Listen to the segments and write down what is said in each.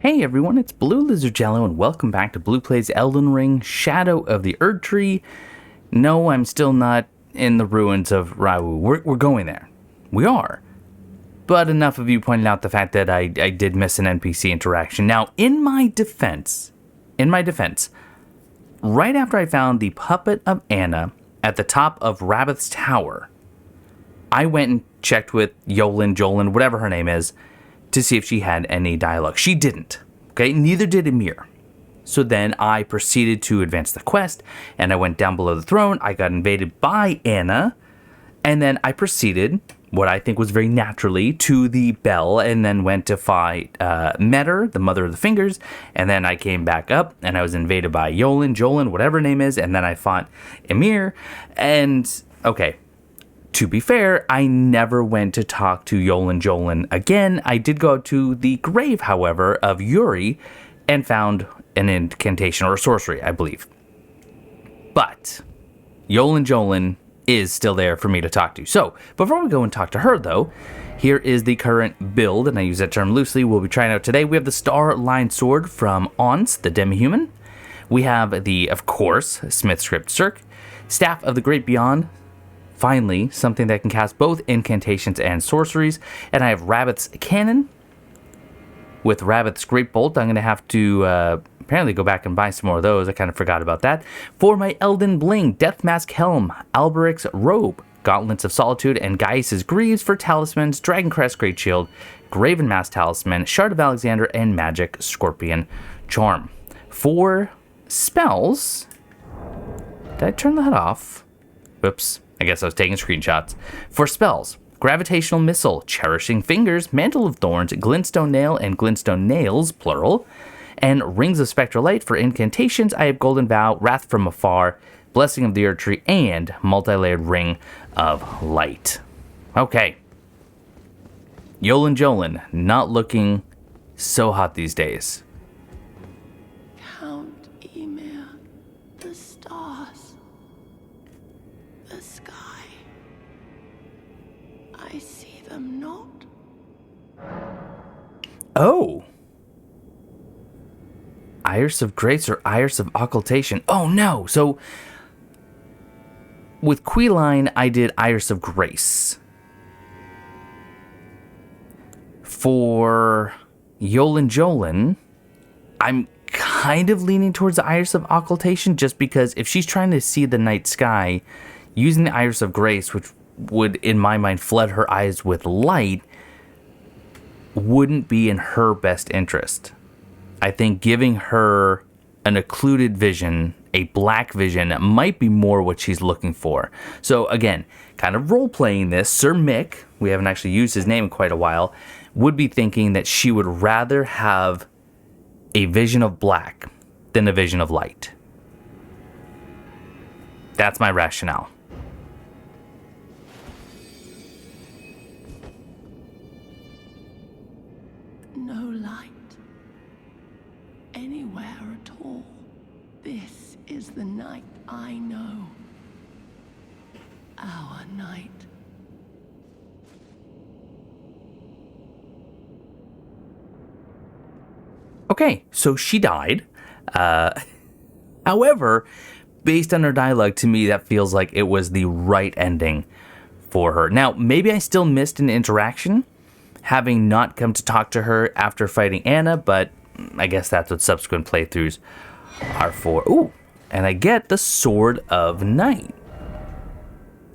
Hey everyone, it's BlueLizardJello and welcome back to Blue Plays Elden Ring, Shadow of the Erdtree. No, I'm still not in the ruins of Rauh. We're going there. We are. But enough of you pointing out the fact that I did miss an NPC interaction. Now, in my defense, right after I found the puppet of Anna at the top of Rabbith's Tower, I went and checked with Yolan, whatever her name is, to see if she had any dialogue. She didn't. Okay, neither did Ymir. So then I proceeded to advance the quest, and I went down below the throne. I got invaded by Anna, and then I proceeded, what I think was very naturally, to the bell, and then went to fight Metter, the Mother of the Fingers, and then I came back up, and I was invaded by Yolan, whatever her name is, and then I fought Ymir, and okay. To be fair, I never went to talk to Yolan again. I did go to the grave, however, of Yuri and found an incantation or a sorcery, I believe. But Yolan is still there for me to talk to. So, before we go and talk to her, though, here is the current build, and I use that term loosely. We'll be trying out today. We have the Star-Line Sword from Ons, the Demi-Human. We have the, of course, Smith Script Cirque, Staff of the Great Beyond. Finally, something that can cast both incantations and sorceries. And I have Rabbith's Cannon. With Rabbith's Great Bolt, I'm going to have to apparently go back and buy some more of those. I kind of forgot about that. For my Elden Bling, Deathmask Helm, Alberic's Robe, Gauntlets of Solitude, and Gaius' Greaves for Talismans, Dragoncrest Great Shield, Graven Mask Talisman, Shard of Alexander, and Magic Scorpion Charm. For spells... Did I turn that off? Whoops. I guess I was taking screenshots. For spells, Gravitational Missile, Cherishing Fingers, Mantle of Thorns, Glintstone Nail, and Glintstone Nails, plural. And Rings of Spectral Light. For incantations, I have Golden Vow, Wrath from Afar, Blessing of the Erdtree, and Multi-Layered Ring of Light. Okay. Yolan, not looking so hot these days. Count Ymir, the stars. The sky. I see them not. Oh. Iris of Grace or Iris of Occultation. Oh no. So with Queeline, I did Iris of Grace. For Yolan, I'm kind of leaning towards the Iris of Occultation, just because if she's trying to see the night sky, using the Iris of Grace, which would, in my mind, flood her eyes with light, wouldn't be in her best interest. I think giving her an occluded vision, a black vision, might be more what she's looking for. So again, kind of role-playing this, Sir Mick, we haven't actually used his name in quite a while, would be thinking that she would rather have a vision of black than a vision of light. That's my rationale. No light. Anywhere at all. This is the night I know. Our night. Okay, so she died. However, based on her dialogue, to me, that feels like it was the right ending for her. Now, maybe I still missed an interaction, having not come to talk to her after fighting Anna, but I guess that's what subsequent playthroughs are for. Ooh, and I get the Sword of Night.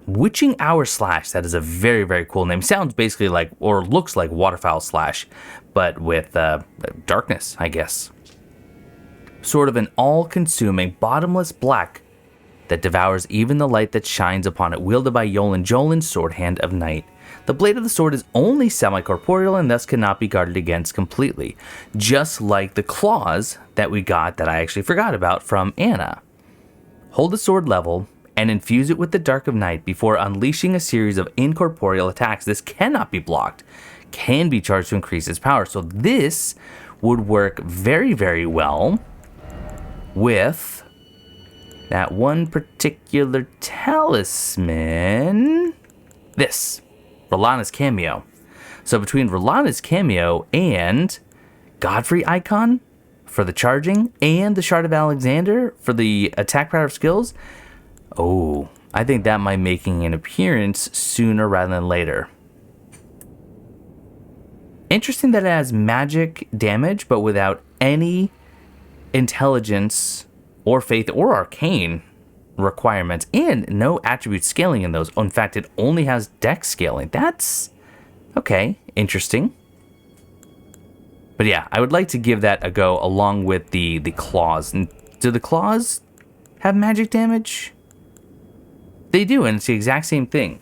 Witching Hour Slash, that is a very, very cool name. Sounds basically like, or looks like Waterfowl Slash, but with darkness, I guess. Sort of an all-consuming, bottomless black that devours even the light that shines upon it, wielded by Yolan's Sword Hand of Night. The blade of the sword is only semi-corporeal and thus cannot be guarded against completely, just like the claws that we got that I actually forgot about from Anna. Hold the sword level and infuse it with the dark of night before unleashing a series of incorporeal attacks. This cannot be blocked, can be charged to increase its power. So this would work very, very well with that one particular talisman. This, Rolana's Cameo. So between Rolana's Cameo and Godfrey icon for the charging and the Shard of Alexander for the attack power of skills. Oh, I think that might making an appearance sooner rather than later. Interesting that it has magic damage, but without any intelligence or faith or arcane requirements, and no attribute scaling in those. In fact, it only has dex scaling. That's okay, interesting. But yeah, I would like to give that a go along with the claws. And do the claws have magic damage? They do, and it's the exact same thing.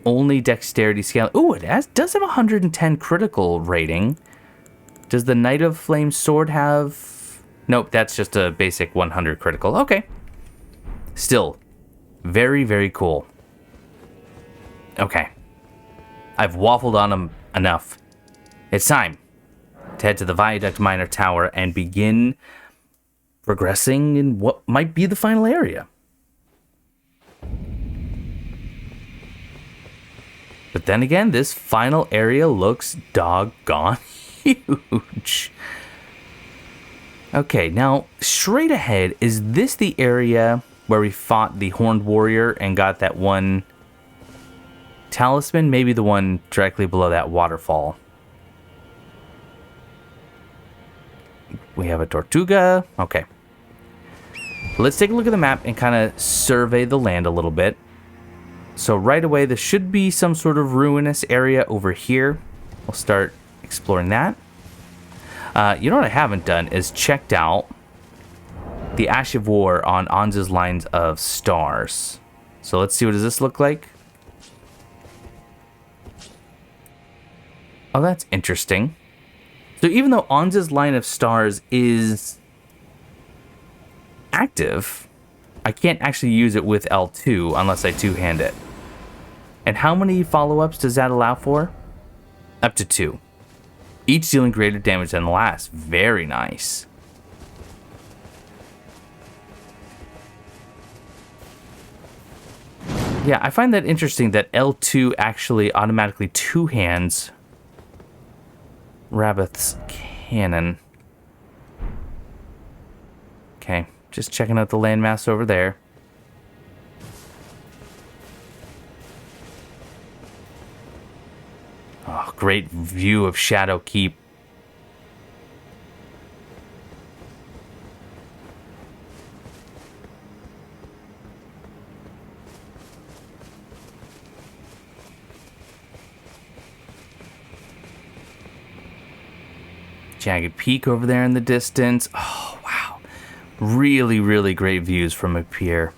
Only dexterity scale. Ooh, it does have 110 critical rating. Does the Knight of Flame sword have? Nope, that's just a basic 100 critical. Okay. Still, very, very cool. Okay. I've waffled on them enough. It's time to head to the Viaduct Minor Tower and begin progressing in what might be the final area. But then again, this final area looks doggone huge. Okay, now, straight ahead, is this the area where we fought the Horned Warrior and got that one talisman? Maybe the one directly below that waterfall. We have a Tortuga. Okay. Let's take a look at the map and kind of survey the land a little bit. So right away, there should be some sort of ruinous area over here. We'll start exploring that. You know what I haven't done is checked out the Ash of War on Anza's Lines of Stars. So let's see, what does this look like? Oh, that's interesting. So even though Anza's Line of Stars is active, I can't actually use it with L2 unless I two-hand it. And how many follow-ups does that allow for? Up to 2. Each dealing greater damage than the last. Very nice. Yeah, I find that interesting that L2 actually automatically two-hands Rabith's cannon. Okay, just checking out the landmass over there. Oh, great view of Shadow Keep. Jagged Peak over there in the distance. Oh, wow. Really, really great views from up here.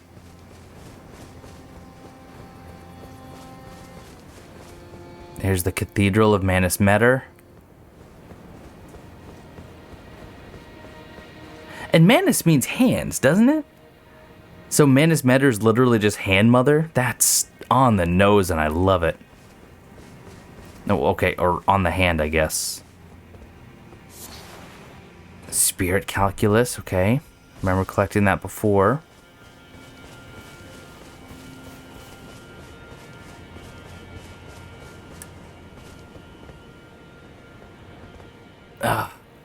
There's the Cathedral of Messmer. And Manus means hands, doesn't it? So Messmer is literally just hand mother? That's on the nose and I love it. No, okay, or on the hand, I guess. Spirit Calculus, okay. Remember collecting that before.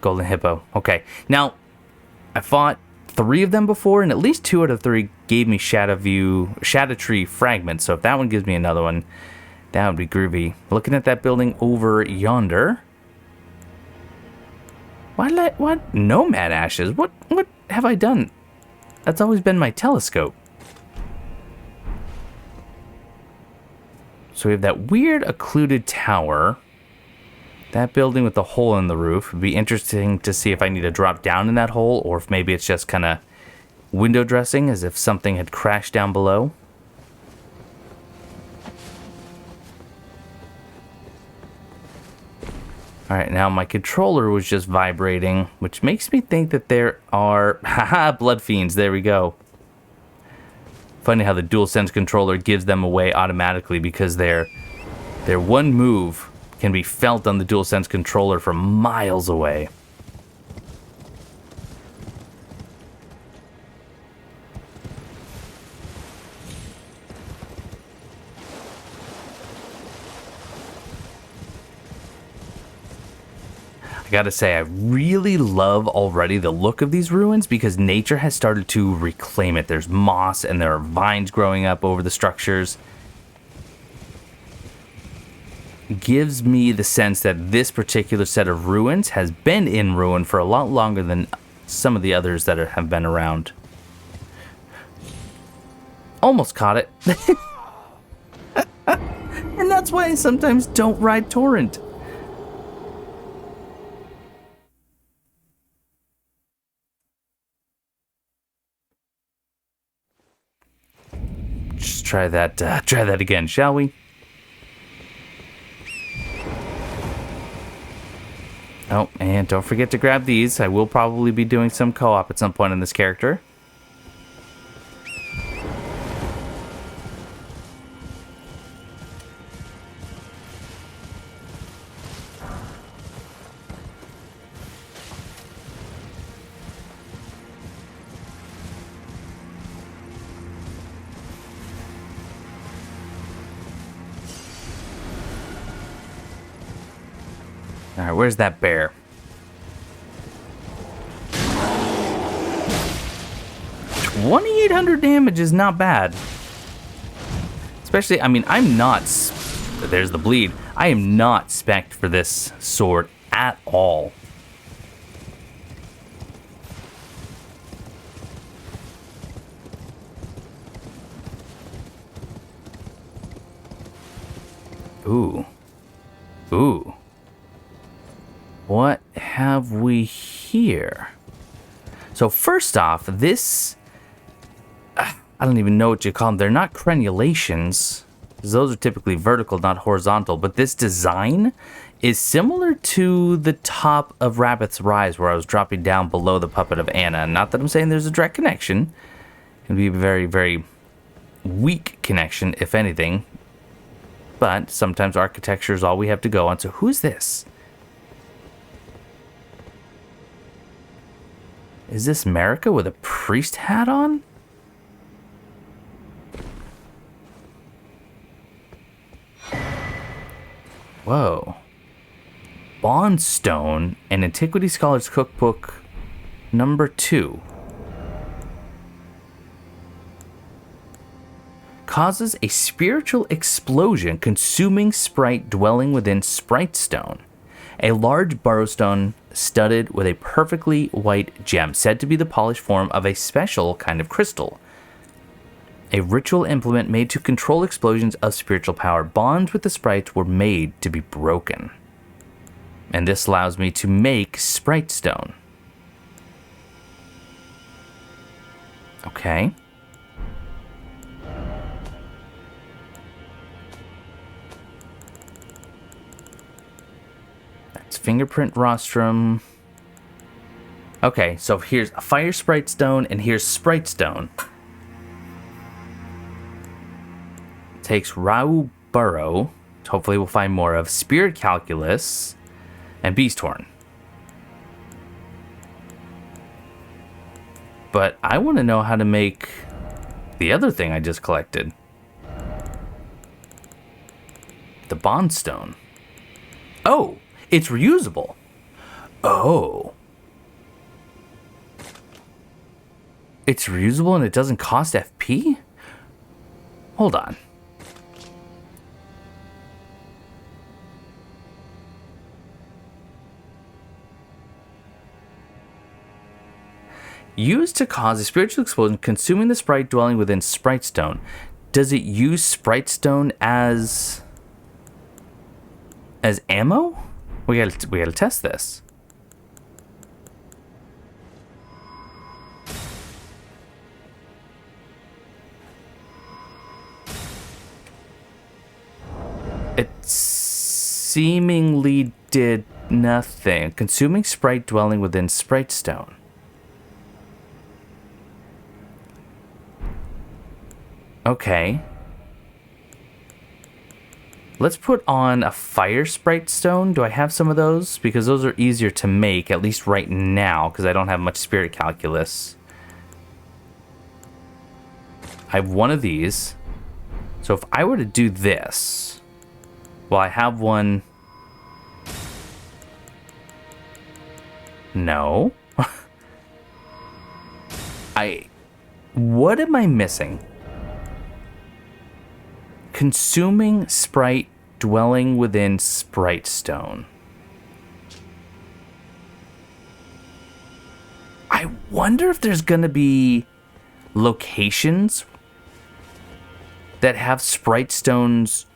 Golden Hippo. Okay. Now, I fought 3 of them before, and at least 2 out of 3 gave me Shadow Tree fragments. So if that one gives me another one, that would be groovy. Looking at that building over yonder. What? Nomad Ashes? What have I done? That's always been my telescope. So we have that weird occluded tower. That building with the hole in the roof. Would be interesting to see if I need to drop down in that hole or if maybe it's just kind of window dressing as if something had crashed down below. Alright, now my controller was just vibrating, which makes me think that there are... Haha, Blood Fiends, there we go. Funny how the DualSense controller gives them away automatically because their one move can be felt on the DualSense controller from miles away. I gotta say, I really love already the look of these ruins because nature has started to reclaim it. There's moss and there are vines growing up over the structures. Gives me the sense that this particular set of ruins has been in ruin for a lot longer than some of the others that have been around. Almost caught it. And that's why I sometimes don't ride Torrent. Just try that again, shall we? Oh, and don't forget to grab these. I will probably be doing some co-op at some point in this character. Alright, where's that bear? $2,800 damage is not bad. Especially, I mean, I'm not... There's the bleed. I am not spec'd for this sword at all. Ooh. Ooh. What have we here? So first off, this... I don't even know what you call them. They're not crenulations. Those are typically vertical, not horizontal. But this design is similar to the top of Rabbith's Rise, where I was dropping down below the puppet of Anna. Not that I'm saying there's a direct connection. It can be a very, very weak connection, if anything. But sometimes architecture is all we have to go on. So who's this? Is this Marika with a priest hat on? Whoa. Bondstone and Antiquity Scholars Cookbook number 2. Causes a spiritual explosion consuming Sprite dwelling within Sprite Stone. A large burrowstone studded with a perfectly white gem, said to be the polished form of a special kind of crystal. A ritual implement made to control explosions of spiritual power. Bonds with the sprites were made to be broken. And this allows me to make Sprite Stone. Okay. Fingerprint rostrum. Okay, so here's a fire sprite stone and here's sprite stone. Takes Rauh burrow. Hopefully we'll find more of spirit calculus and beast horn. But I want to know how to make the other thing I just collected. The bond stone. Oh! It's reusable. Oh. It's reusable and it doesn't cost FP? Hold on. Used to cause a spiritual explosion consuming the sprite dwelling within Sprite Stone. Does it use Sprite Stone as ammo? We gotta test this. It seemingly did nothing. Consuming sprite dwelling within Sprite Stone. Okay. Let's put on a fire sprite stone. Do I have some of those? Because those are easier to make, at least right now, because I don't have much spirit calculus. I have one of these. So if I were to do this, well, I have one No. What am I missing? Consuming Sprite, dwelling within Sprite Stone. I wonder if there's gonna be locations that have Sprite Stones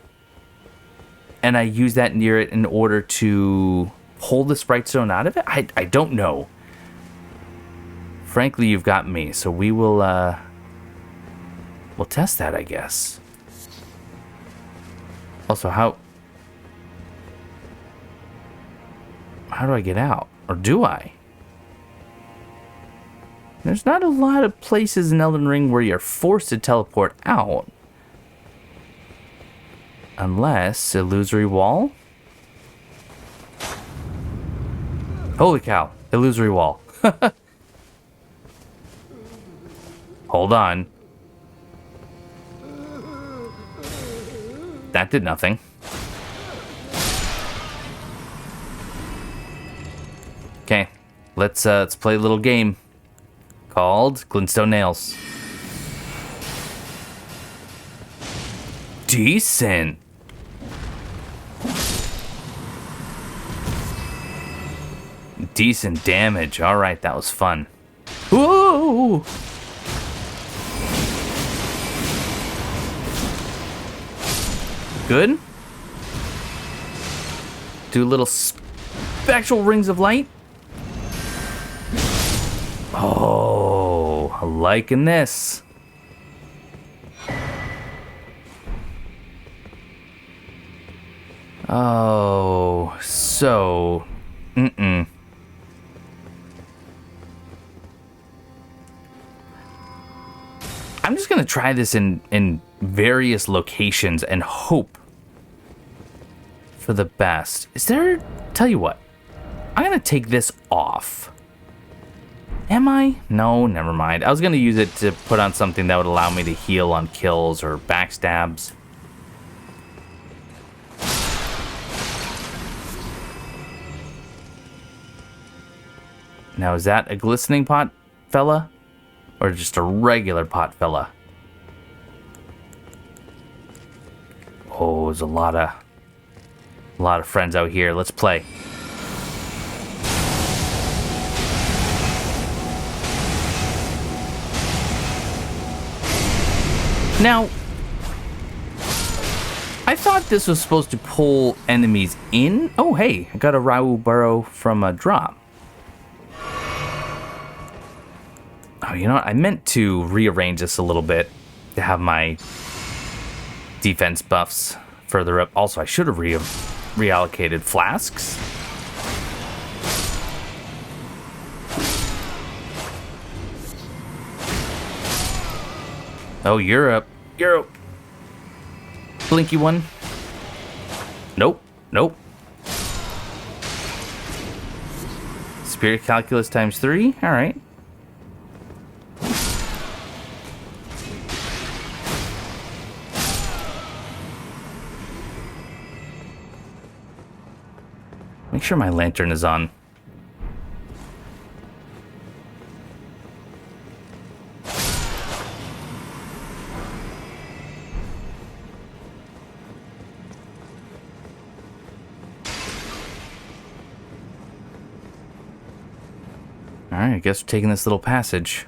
and I use that near it in order to pull the Sprite Stone out of it? I don't know. Frankly, you've got me, so we'll test that, I guess. Also, how do I get out? Or do I? There's not a lot of places in Elden Ring where you're forced to teleport out. Unless illusory wall? Holy cow, illusory wall. Hold on. That did nothing. Okay, let's play a little game called Glintstone Nails. Decent. Decent damage. All right, that was fun. Whoa! Good. Do little spectral rings of light. Oh, I'm liking this. Oh, so... I'm just going to try this in various locations and hope for the best. Is there... Tell you what. I'm going to take this off. Am I? No, never mind. I was going to use it to put on something that would allow me to heal on kills or backstabs. Now, is that a glistening pot fella? Or just a regular pot fella? Oh, there's a lot of friends out here. Let's play. Now, I thought this was supposed to pull enemies in. Oh, hey, I got a Rauh burrow from a drop. Oh, you know what? I meant to rearrange this a little bit to have my defense buffs further up. Also, I should have reallocated flasks. Oh, you're up. Blinky one. Nope. Spirit calculus times 3. All right. Make sure my lantern is on. Alright, I guess we're taking this little passage.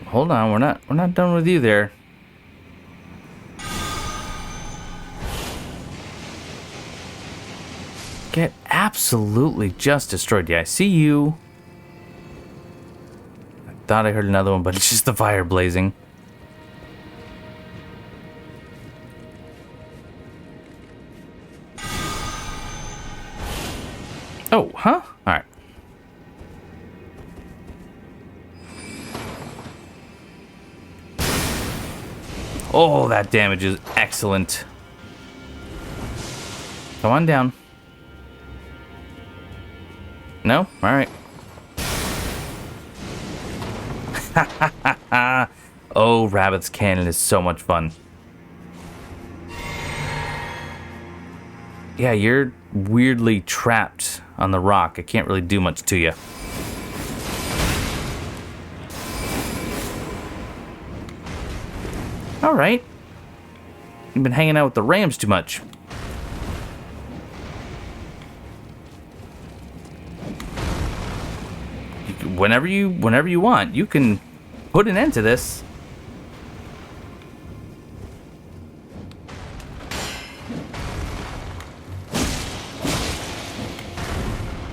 Hold on, we're not done with you there. Get absolutely just destroyed. Yeah, I see you. I thought I heard another one, but it's just the fire blazing. Oh, huh? Alright. Oh, that damage is excellent. Come on down. No? Alright. Oh, Rabbit's Cannon is so much fun. Yeah, you're weirdly trapped on the rock. I can't really do much to you. All right. You've been hanging out with the Rams too much. Whenever you want, you can put an end to this.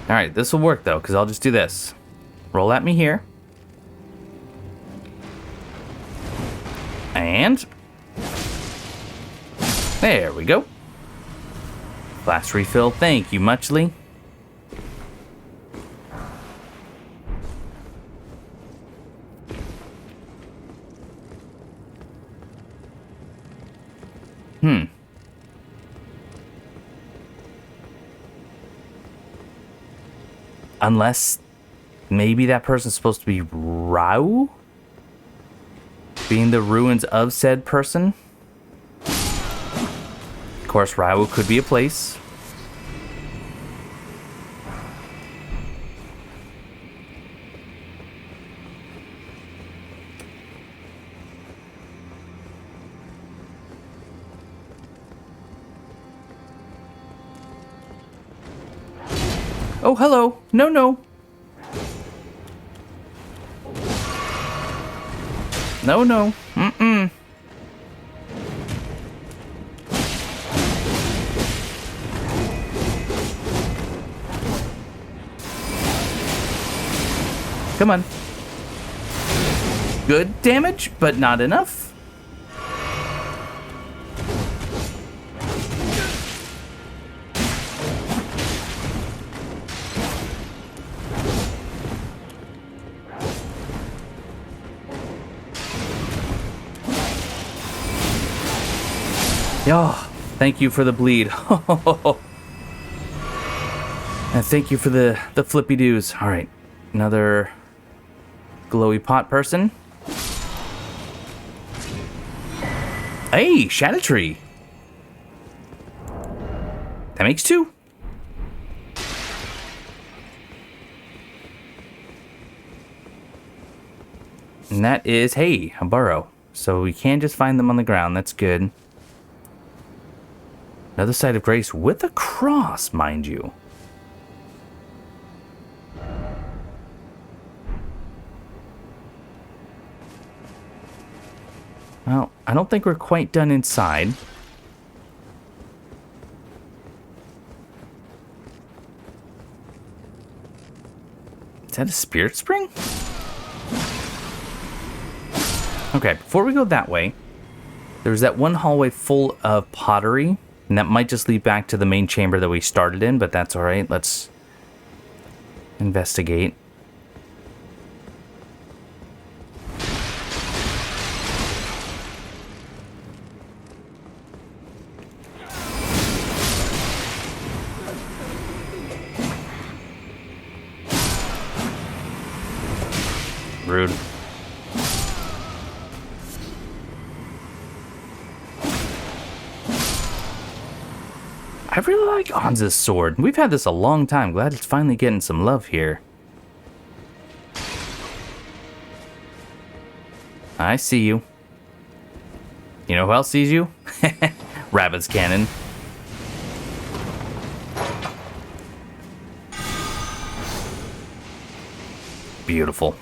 All right, this will work though, because I'll just do this. Roll at me here. And there we go. Flask refill. Thank you muchly. Unless maybe that person's supposed to be Rauh? Being the ruins of said person? Of course, Rauh could be a place. Oh, hello. No, no. No, no. Mm-mm. Come on. Good damage, but not enough. Oh, thank you for the bleed. And thank you for the flippy doos. All right, another glowy pot person. Hey, Erdtree. That makes 2. And that is, hey, a burrow. So we can just find them on the ground. That's good. Another site of grace with a cross, mind you. Well, I don't think we're quite done inside. Is that a spirit spring? Okay, before we go that way, there's that one hallway full of pottery. And that might just lead back to the main chamber that we started in, but that's all right. Let's investigate. Rude. I really like Anza's sword. We've had this a long time. Glad it's finally getting some love here. I see you. You know who else sees you? Rabbit's cannon. Beautiful.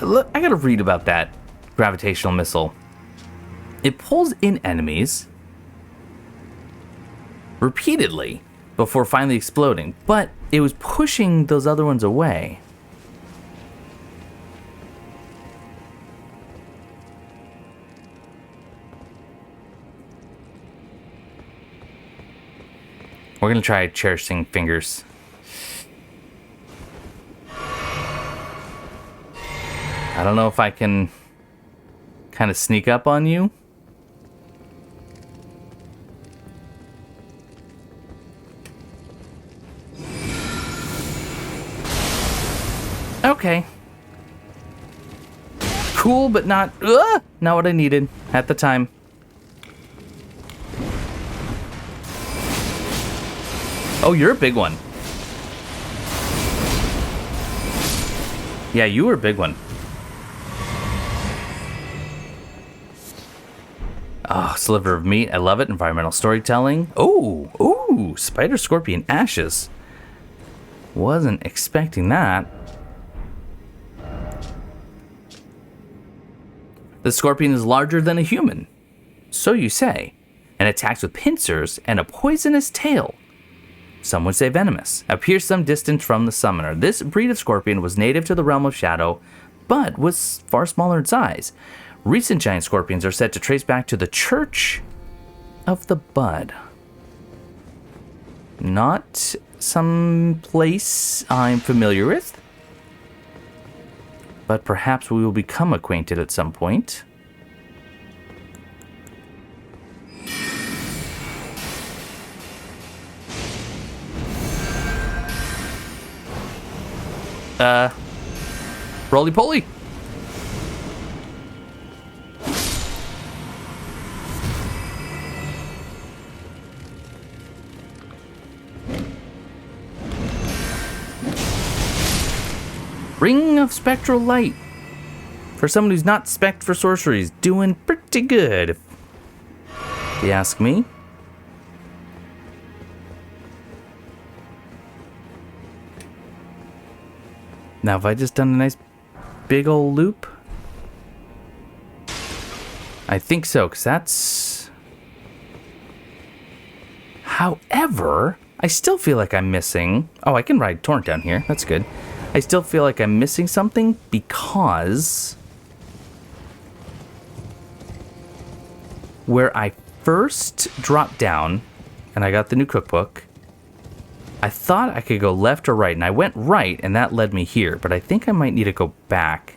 Look, I gotta read about that gravitational missile. It pulls in enemies repeatedly before finally exploding, but it was pushing those other ones away. We're gonna try cherishing fingers. I don't know if I can kind of sneak up on you. but not what I needed at the time. Oh, you're a big one. Yeah, you were a big one. Oh, sliver of meat. I love it. Environmental storytelling. Ooh, spider scorpion ashes. Wasn't expecting that. The scorpion is larger than a human. So you say. And attacks with pincers and a poisonous tail. Some would say venomous. Appears some distance from the summoner. This breed of scorpion was native to the realm of shadow, but was far smaller in size. Recent giant scorpions are said to trace back to the Church of the Bud. Not some place I'm familiar with, but perhaps we will become acquainted at some point. Roly-poly. Ring of Spectral Light. For someone who's not spec'd for sorcery, is doing pretty good, if you ask me. Now, have I just done a nice big old loop? I think so, because that's... However, I still feel like I'm missing... Oh, I can ride Torrent down here. That's good. I still feel like I'm missing something because... Where I first dropped down, and I got the new cookbook, I thought I could go left or right, and I went right, and that led me here. But I think I might need to go back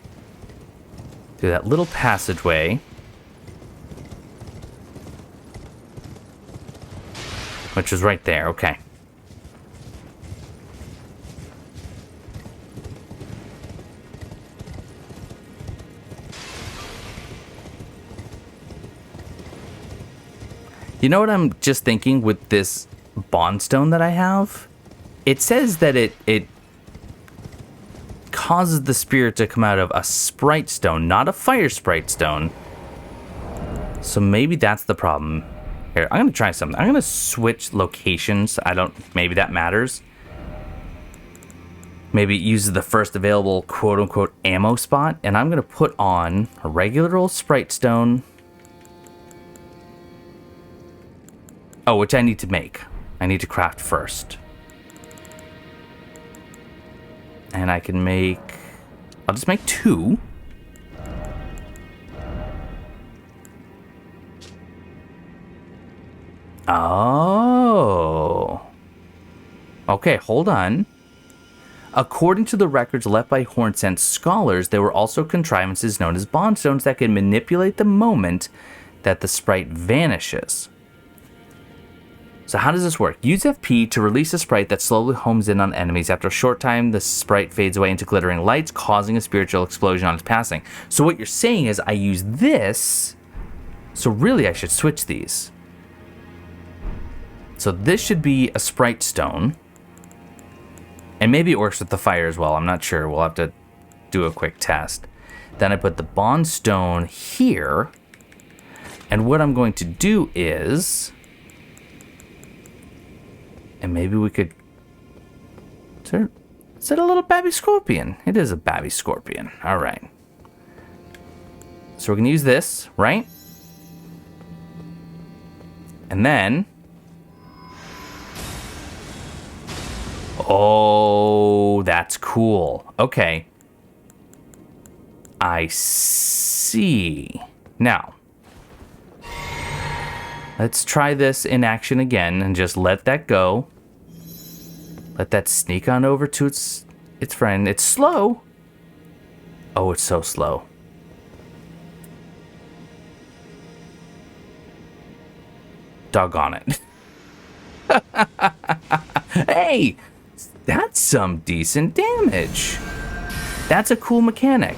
through that little passageway, which is right there. Okay. You know what I'm just thinking with this bondstone that I have? It says that it causes the spirit to come out of a sprite stone, not a fire sprite stone. So maybe that's the problem. Here, I'm going to try something. I'm going to switch locations. Maybe that matters. Maybe it uses the first available quote-unquote ammo spot. And I'm going to put on a regular old sprite stone. Oh, which I need to make. I need to craft first. And I can make... I'll just make 2. Oh. Okay, hold on. According to the records left by Hornsent scholars, there were also contrivances known as bondstones that can manipulate the moment that the sprite vanishes. So how does this work? Use FP to release a sprite that slowly homes in on enemies. After a short time, the sprite fades away into glittering lights, causing a spiritual explosion on its passing. So what you're saying is I use this, so really I should switch these. So this should be a sprite stone. And maybe it works with the fire as well. I'm not sure. We'll have to do a quick test. Then I put the bond stone here. And what I'm going to do is... And maybe we could... Is it a little babby scorpion? It is a babby scorpion. All right. So we're going to use this, right? And then... Oh, that's cool. Okay. I see. Now... Let's try this in action again and just let that go. Let that sneak on over to its friend. It's slow. Oh, it's so slow. Doggone it. Hey, that's some decent damage. That's a cool mechanic.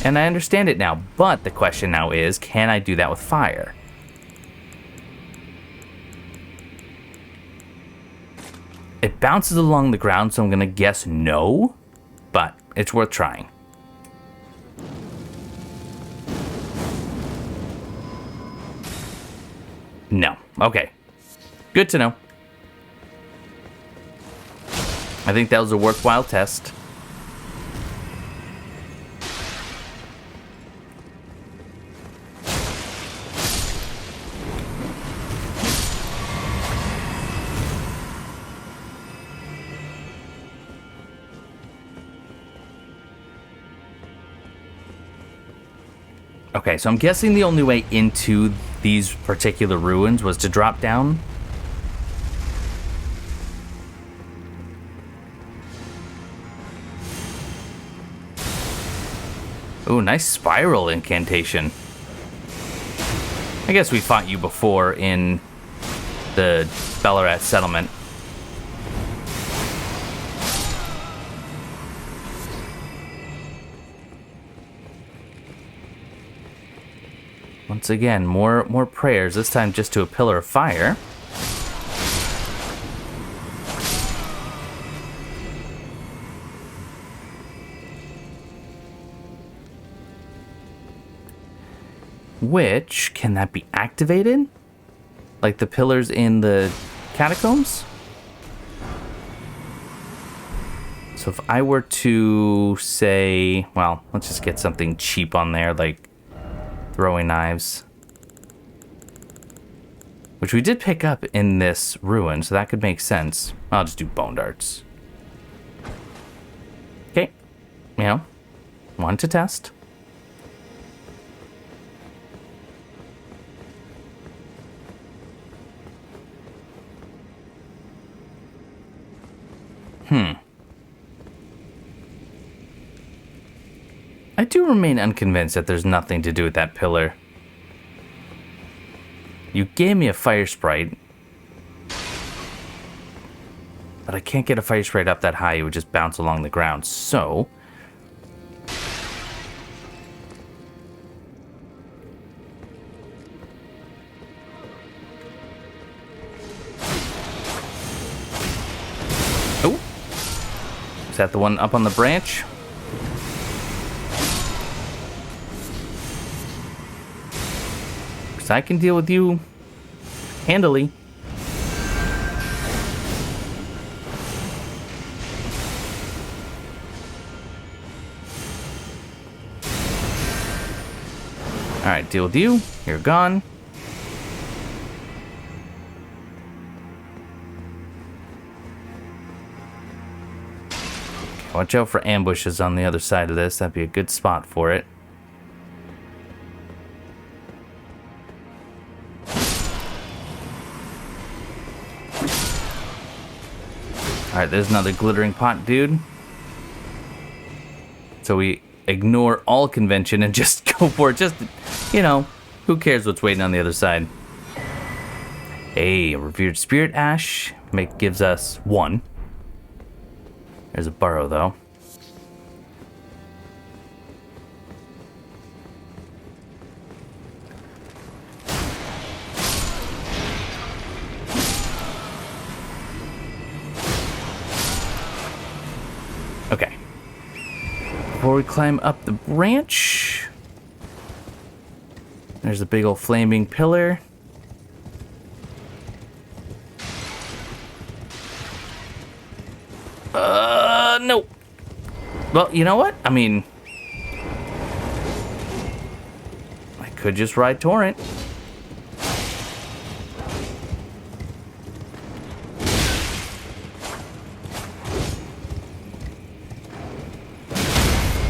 And I understand it now, but the question now is, can I do that with fire? It bounces along the ground, so I'm gonna guess no, but it's worth trying. No. Okay. Good to know. I think that was a worthwhile test. Okay, so I'm guessing the only way into these particular ruins was to drop down. Ooh, nice spiral incantation. I guess we fought you before in the Ballarat settlement. Once again, more prayers, this time just to a pillar of fire. Which, can that be activated? Like the pillars in the catacombs? So if I were to say, well, let's just get something cheap on there, like throwing knives. Which we did pick up in this ruin, so that could make sense. I'll just do bone darts. Okay. You know, wanted to test. I do remain unconvinced that there's nothing to do with that pillar. You gave me a fire sprite, but I can't get a fire sprite up that high. It would just bounce along the ground. So, oh, is that the one up on the branch? I can deal with you handily. Alright, deal with you. You're gone. Okay, watch out for ambushes on the other side of this. That'd be a good spot for it. Alright, there's another glittering pot, dude. So we ignore all convention and just go for it. Just, you know, who cares what's waiting on the other side? Hey, a revered spirit ash gives us 1. There's a burrow, though. Okay. Before we climb up the branch, there's a big old flaming pillar. No. Well, you know what? I mean, I could just ride Torrent.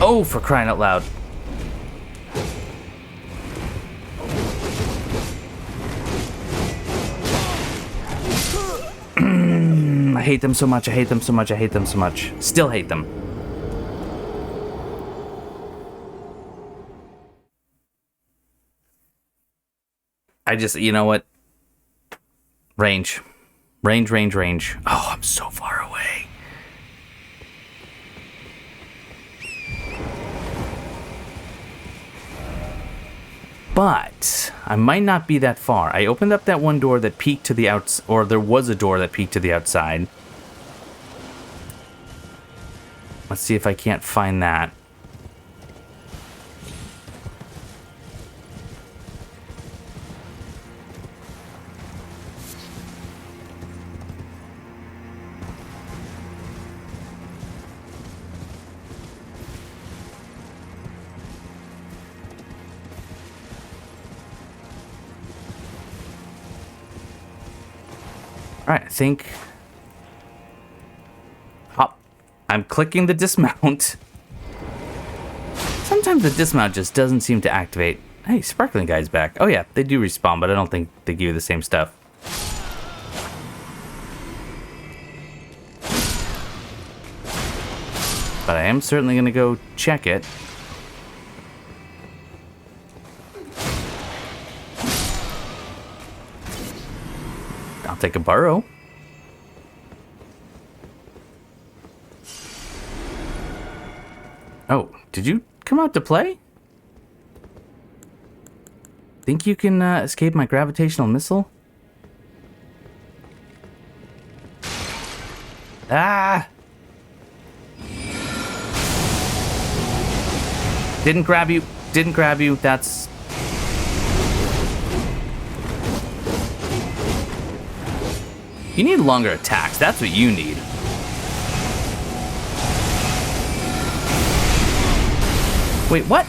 Oh, for crying out loud. I hate them so much, I hate them so much, I hate them so much. Still hate them. I just, you know what? Range. Range, range, range. Oh, I'm so far away. But I might not be that far. I opened up that one door that peeked to the outs, or there was a door that peeked to the outside. Let's see if I can't find that. All right, I think... Oh, I'm clicking the dismount. Sometimes the dismount just doesn't seem to activate. Hey, Sparkling Guy's back. Oh yeah, they do respawn, but I don't think they give you the same stuff. But I am certainly going to go check it. I'll take a burrow. Oh, did you come out to play? Think you can escape my gravitational missile? Ah! Didn't grab you. Didn't grab you. That's... You need longer attacks. That's what you need. Wait, what?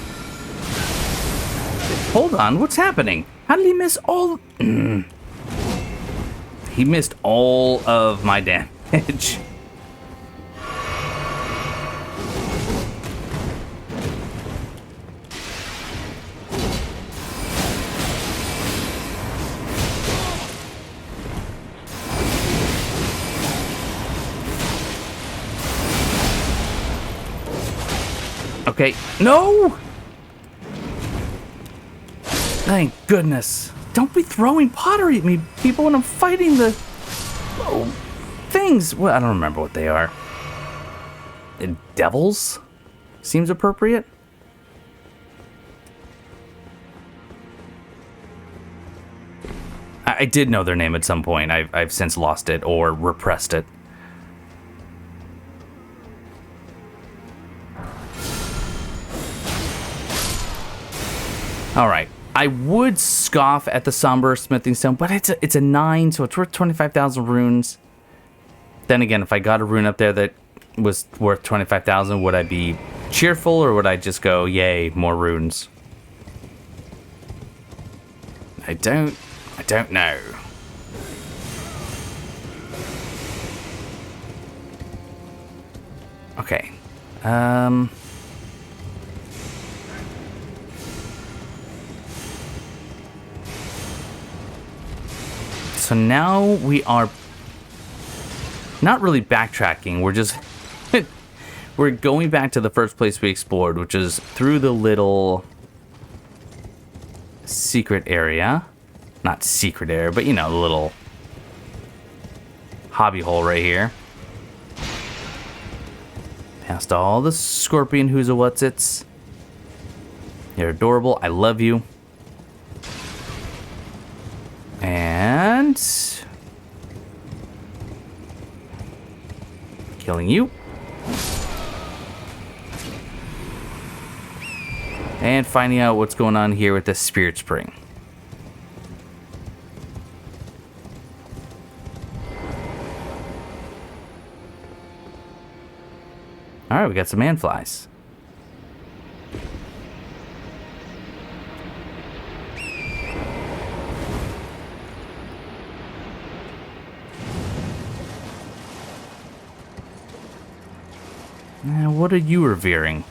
Hold on, what's happening? How did he miss all... He missed all of my damage. Okay, no! Thank goodness. Don't be throwing pottery at me, people, when I'm fighting the... Oh, things. Well, I don't remember what they are. Devils? Seems appropriate. I did know their name at some point. I've since lost it or repressed it. All right, I would scoff at the Somber Smithing Stone, but it's a 9, so it's worth 25,000 runes. Then again, if I got a rune up there that was worth 25,000, would I be cheerful, or would I just go, yay, more runes? I don't know. Okay. So now we are not really backtracking. We're just we're going back to the first place we explored, which is through the little secret area. Not secret area, but you know, the little hobby hole right here. Past all the scorpion who's a what's-its. You're adorable. I love you. And killing you. And finding out what's going on here with the Spirit Spring. Alright, we got some manflies. Now, what are you revering?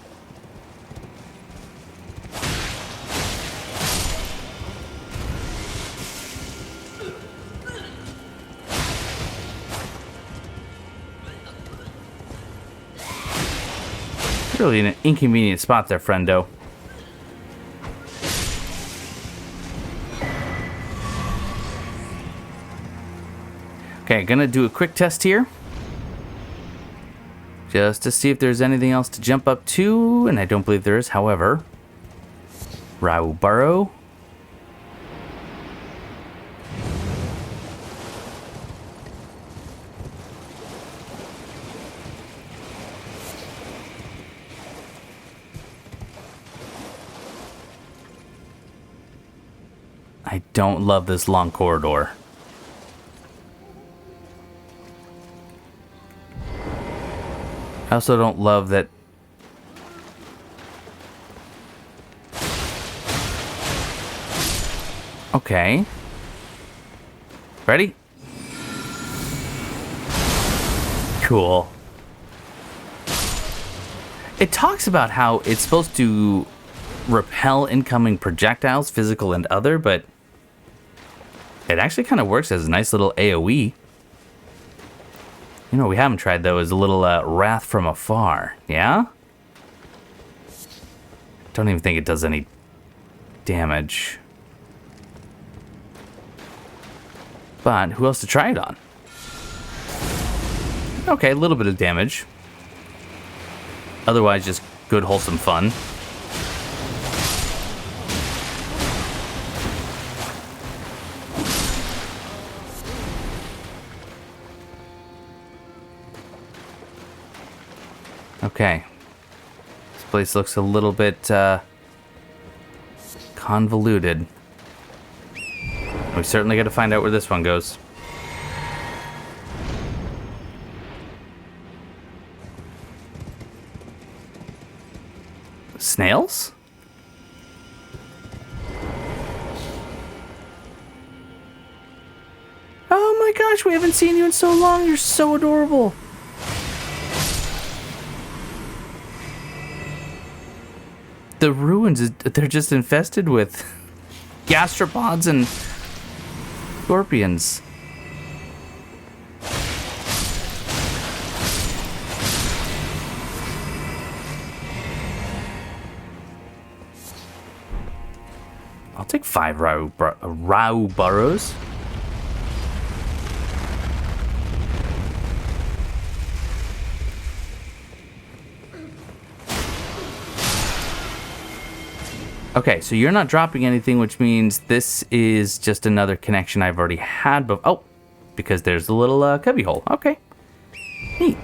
Really an inconvenient spot there, friendo. Okay, gonna do a quick test here. Just to see if there's anything else to jump up to, and I don't believe there is, however. Rauh burrow. I don't love this long corridor. I also don't love that. Okay. Ready? Cool. It talks about how it's supposed to repel incoming projectiles, physical and other, but it actually kind of works as a nice little AoE. You know what we haven't tried, though, is a little Wrath from Afar. Yeah? Don't even think it does any damage. But who else to try it on? Okay, a little bit of damage. Otherwise, just good, wholesome fun. Okay. This place looks a little bit convoluted. We certainly got to find out where this one goes. Snails? Oh my gosh, we haven't seen you in so long. You're so adorable. The ruins, they're just infested with gastropods and scorpions. I'll take 5 Rauh burrows. Okay, so you're not dropping anything, which means this is just another connection I've already had. But oh, because there's a little cubby hole. Okay, neat.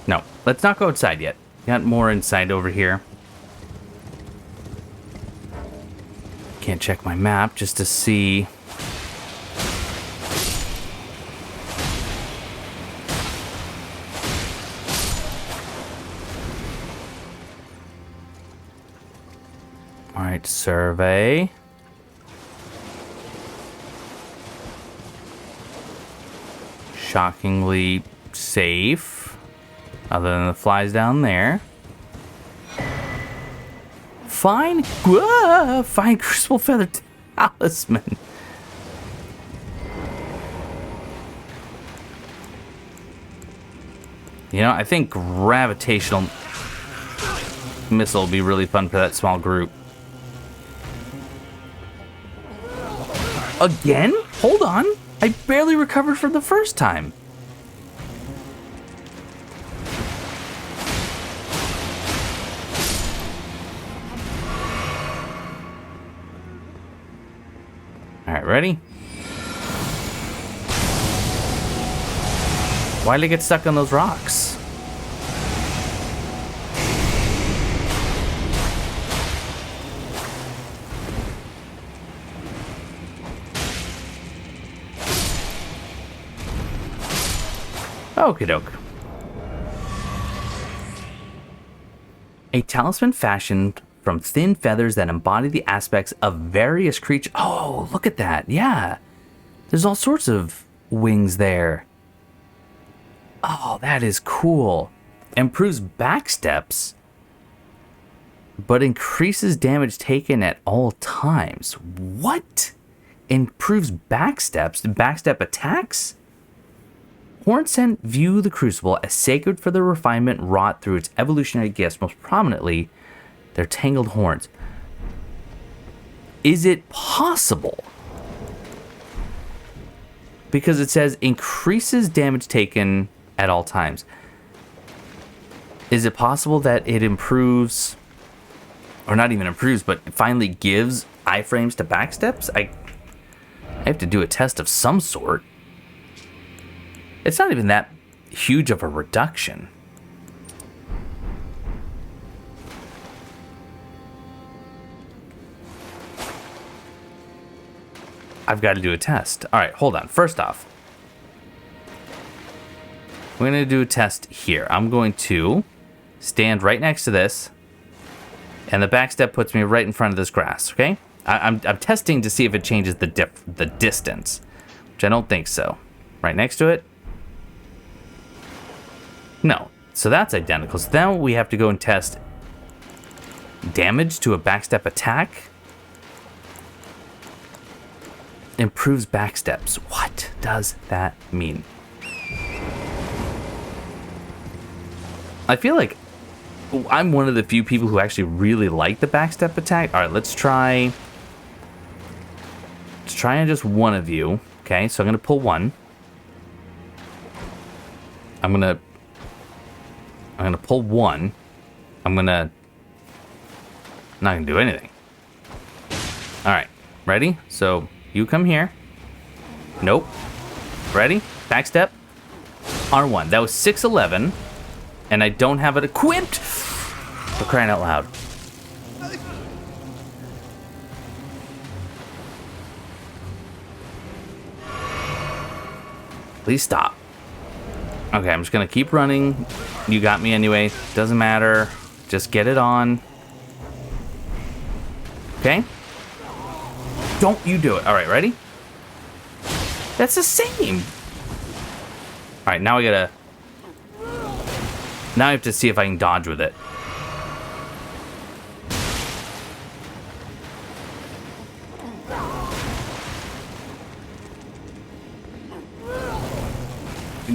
No, let's not go outside yet. Got more inside over here. Can't check my map just to see. All right, survey. Shockingly safe. Other than the flies down there. Fine Crucible Feather Talisman. You know, I think gravitational missile will be really fun for that small group. Again? Hold on. I barely recovered from the first time. Alright, ready? Why did I get stuck on those rocks? Okie doke. A talisman fashioned from thin feathers that embody the aspects of various creatures. Oh, look at that. Yeah. There's all sorts of wings there. Oh, that is cool. Improves backsteps, but increases damage taken at all times. What? Improves backsteps? Backstep attacks? Hornsent view the Crucible as sacred for the refinement wrought through its evolutionary gifts, most prominently their tangled horns. Is it possible? Because it says increases damage taken at all times. Is it possible that it improves, or not even improves, but finally gives iframes to backsteps? I have to do a test of some sort. It's not even that huge of a reduction. I've got to do a test. All right, hold on. First off, we're going to do a test here. I'm going to stand right next to this, and the backstep puts me right in front of this grass, okay? I'm testing to see if it changes the distance, which I don't think so. Right next to it? No. So that's identical. So now we have to go and test damage to a backstep attack. Improves backsteps. What does that mean? I feel like I'm one of the few people who actually really like the backstep attack. All right, let's try on just one of you. Okay, so I'm gonna pull one. I'm gonna pull one. I'm not gonna do anything. All right, ready? So you come here. Nope. Ready? Backstep. R1. That was 611. And I don't have it equipped. For crying out loud. Please stop. Okay, I'm just gonna keep running. You got me anyway. Doesn't matter. Just get it on. Okay? Don't you do it. All right, ready? That's the same. All right, now I have to see if I can dodge with it.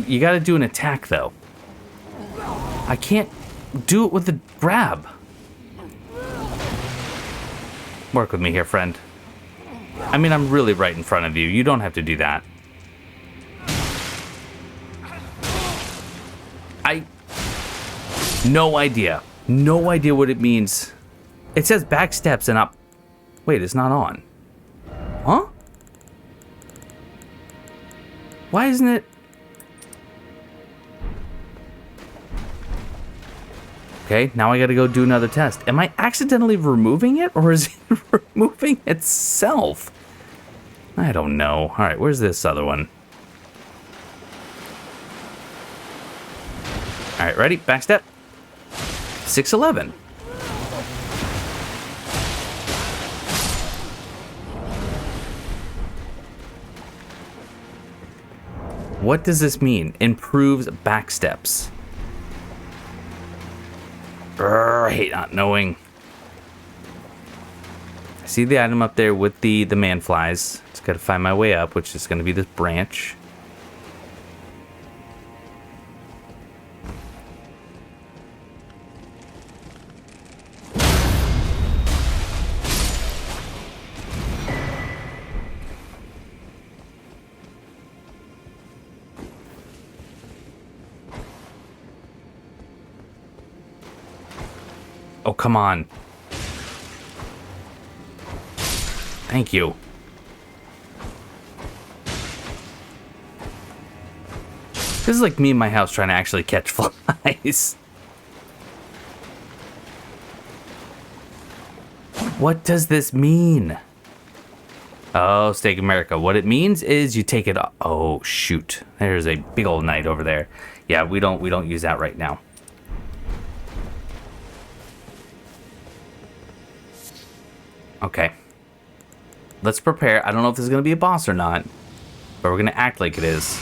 You got to do an attack, though. I can't do it with the grab. Work with me here, friend. I mean, I'm really right in front of you. You don't have to do that. No idea. No idea what it means. It says backsteps and up. Wait, it's not on. Huh? Why isn't it? Okay, now I gotta go do another test. Am I accidentally removing it, or is it removing itself? I don't know. All right, where's this other one? All right, ready? Backstep. 611. What does this mean? Improves backsteps. I hate not knowing. I see the item up there with the man flies. Just gotta find my way up, which is gonna be this branch. Oh, come on. Thank you. This is like me in my house trying to actually catch flies. What does this mean? Oh, Steak America. What it means is you take it off. Oh, shoot. There's a big old knight over there. Yeah, we don't use that right now. Okay. Let's prepare. I don't know if this is going to be a boss or not, but we're going to act like it is.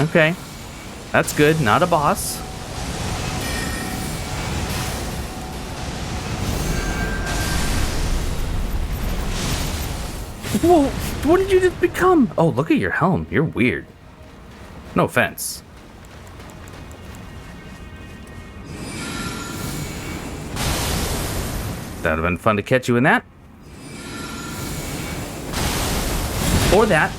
Okay. That's good. Not a boss. Whoa, what did you just become? Oh, look at your helm. You're weird. No offense. That would have been fun to catch you in that. Or that.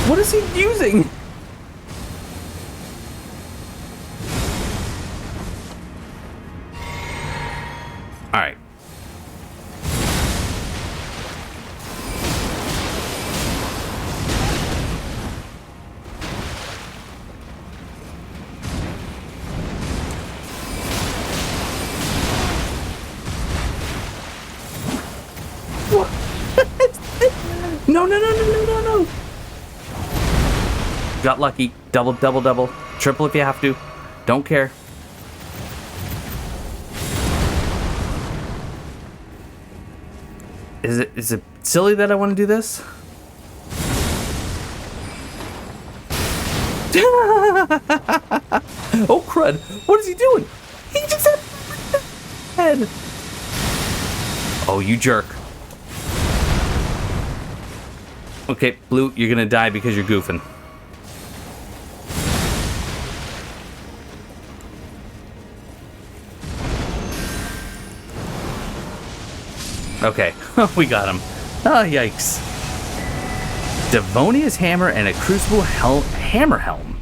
What is he using? All right. What? No, no, no, no, no, no, no. Got lucky. Double, double, double. Triple if you have to. Don't care. Is it silly that I want to do this? Oh crud! What is he doing? He just had head. Oh, you jerk. Okay, Blue, you're gonna die because you're goofing. Okay, we got him. Oh, yikes. Devonia's hammer and a Crucible hammer helm.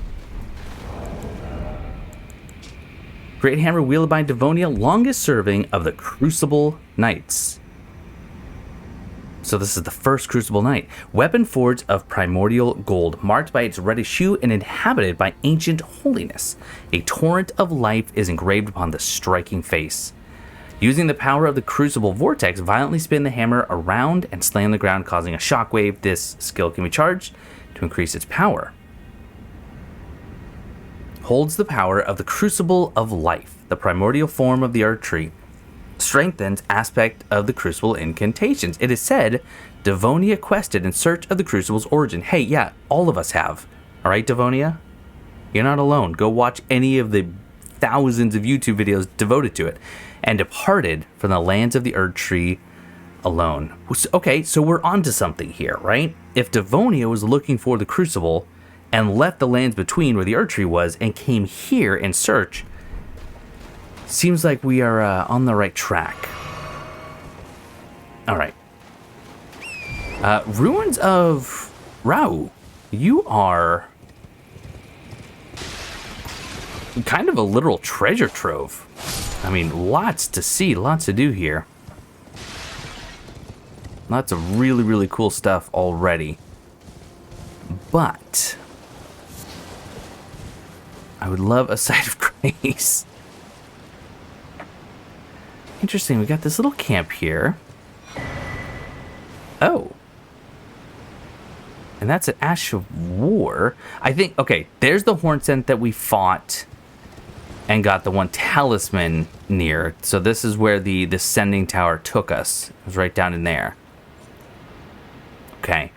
Great hammer wielded by Devonia, longest serving of the Crucible Knights. So this is the first Crucible Knight. Weapon forged of primordial gold, marked by its reddish hue and inhabited by ancient holiness. A torrent of life is engraved upon the striking face. Using the power of the Crucible Vortex, violently spin the hammer around and slam the ground, causing a shockwave. This skill can be charged to increase its power. Holds the power of the Crucible of Life, the primordial form of the Erdtree. Strengthens aspect of the Crucible incantations. It is said Devonia quested in search of the Crucible's origin. Hey, yeah, all of us have. Alright, Devonia? You're not alone. Go watch any of the thousands of YouTube videos devoted to it. And departed from the lands of the Erdtree alone. Okay, so we're onto something here, right? If Devonia was looking for the Crucible and left the lands between where the Erdtree was and came here in search, seems like we are on the right track. All right. Ruins of Rauh. You are kind of a literal treasure trove. I mean, lots to see, lots to do here. Lots of really, really cool stuff already. But I would love a site of grace. Interesting, we got this little camp here. Oh. And that's an Ash of War. I think, okay, there's the horn scent that we fought and got the one talisman near. So this is where the descending tower took us. It was right down in there. Okay.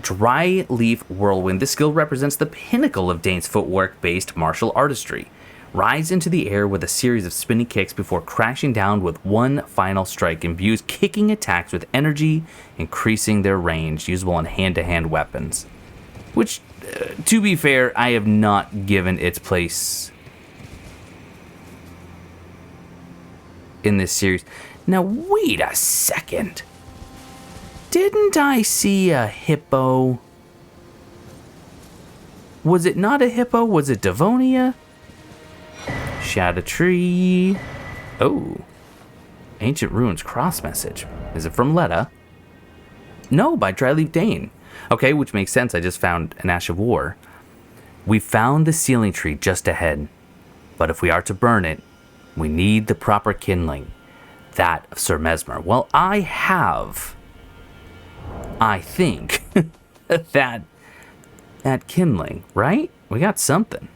Dry Leaf Whirlwind. This skill represents the pinnacle of Dane's footwork-based martial artistry. Rise into the air with a series of spinning kicks before crashing down with one final strike. Imbues kicking attacks with energy, increasing their range, usable on hand-to-hand weapons. Which, to be fair, I have not given its place in this series. Now, wait a second. Didn't I see a hippo? Was it not a hippo? Was it Devonia? Shadow Tree. Oh. Ancient Ruins cross message. Is it from Letta? No, by Dryleaf Dane. Okay, which makes sense. I just found an Ash of War. We found the sealing tree just ahead. But if we are to burn it, we need the proper kindling. That of Sir Messmer. Well, I have, I think, that kindling, right? We got something.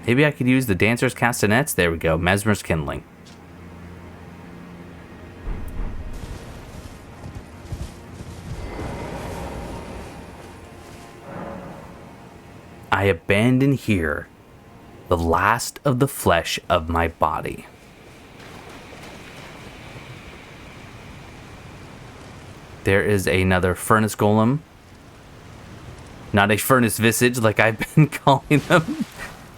Maybe I could use the Dancer's Castanets. There we go. Messmer's Kindling. I abandon here the last of the flesh of my body. There is another furnace golem. Not a furnace visage like I've been calling them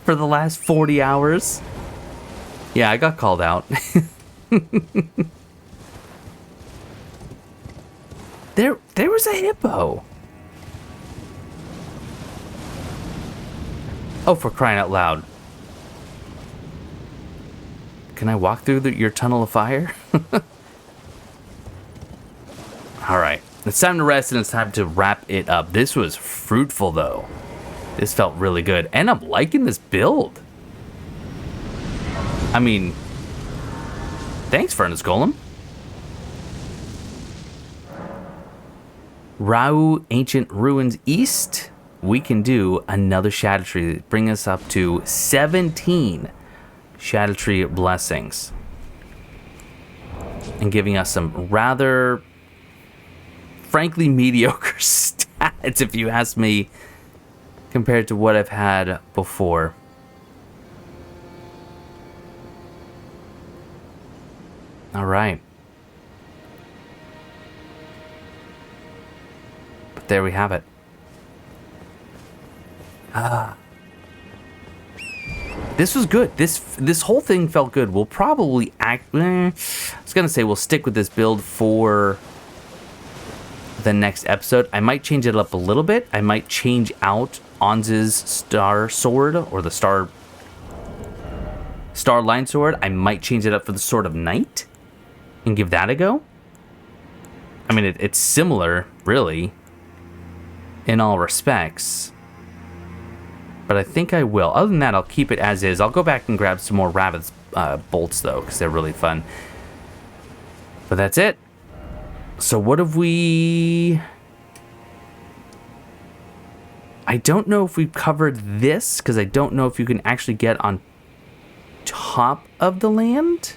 for the last 40 hours. Yeah, I got called out. There was a hippo. Oh, for crying out loud. Can I walk through your tunnel of fire? Alright, it's time to rest and it's time to wrap it up. This was fruitful though. This felt really good. And I'm liking this build. I mean, thanks, Furnace Golem. Rauh, Ancient Ruins East. We can do another Shadow Tree. Bring us up to 17 Shadow Tree blessings. And giving us some rather, frankly, mediocre stats, if you ask me, compared to what I've had before. All right. But there we have it. This was good. This whole thing felt good. We'll probably I was gonna say we'll stick with this build for the next episode. I might change it up a little bit. I might change out Onz's Star Sword or the Star Line Sword. I might change it up for the Sword of Night and give that a go. I mean, it's similar, really, in all respects. But I think I will. Other than that, I'll keep it as is. I'll go back and grab some more Rabbit's bolts, though, because they're really fun. But that's it. So what have we... I don't know if we've covered this, because I don't know if you can actually get on top of the land.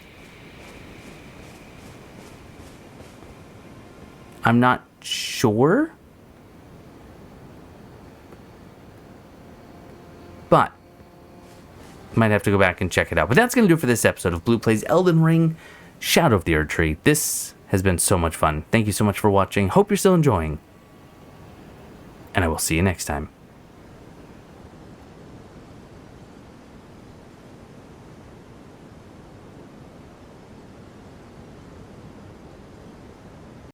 I'm not sure. But might have to go back and check it out. But that's going to do it for this episode of Blue Plays Elden Ring, Shadow of the Erdtree. This has been so much fun. Thank you so much for watching. Hope you're still enjoying. And I will see you next time.